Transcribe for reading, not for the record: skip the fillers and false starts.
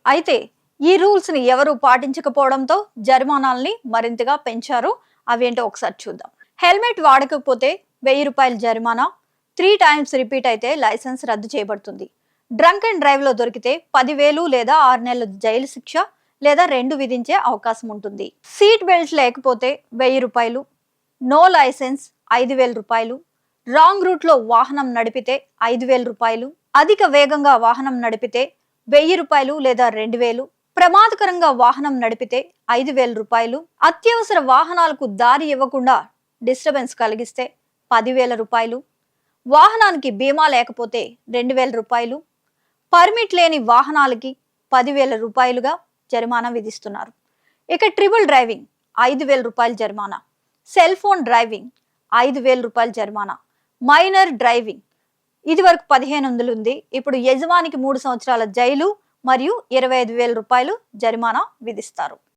అయితే ఈ రూల్స్ ని ఎవరు పాటించకపోవడంతో జరిమానాల్ని మరింతగా పెంచారు. అవేంటో ఒకసారి చూద్దాం. హెల్మెట్ వాడకపోతే 1000 రూపాయల జరిమానా, 3 టైమ్స్ రిపీట్ అయితే లైసెన్స్ రద్దు చేయబడుతుంది. డ్రంక్ అండ్ డ్రైవ్ లో దొరికితే 10,000 లేదా 6 నెలల జైలు శిక్ష లేదా 2 విధించే అవకాశం ఉంటుంది. సీట్ బెల్ట్ లేకపోతే 1000 రూపాయలు, నో లైసెన్స్ 5,000 రూపాయలు, రాంగ్ రూట్ లో వాహనం నడిపితే 5,000 రూపాయలు, అధిక వేగంగా వాహనం నడిపితే 1000 రూపాయలు లేదా 2,000, ప్రమాదకరంగా వాహనం నడిపితే 5,000 రూపాయలు, అత్యవసర వాహనాలకు దారి ఇవ్వకుండా డిస్టర్బెన్స్ కలిగిస్తే 10,000 రూపాయలు, వాహనానికి బీమా లేకపోతే 2,000 రూపాయలు, పర్మిట్ లేని వాహనాలకి 10,000 రూపాయలుగా జరిమానా విధిస్తున్నారు. ఇక ట్రిపుల్ డ్రైవింగ్ 5,000 రూపాయల జరిమానా, సెల్ ఫోన్ డ్రైవింగ్ 5,000 రూపాయల జరిమానా, మైనర్ డ్రైవింగ్ ఇది వరకు 1500 ఉంది. ఇప్పుడు యజమానికి 3 సంవత్సరాల జైలు మరియు 25,000 రూపాయలు జరిమానా విధిస్తారు.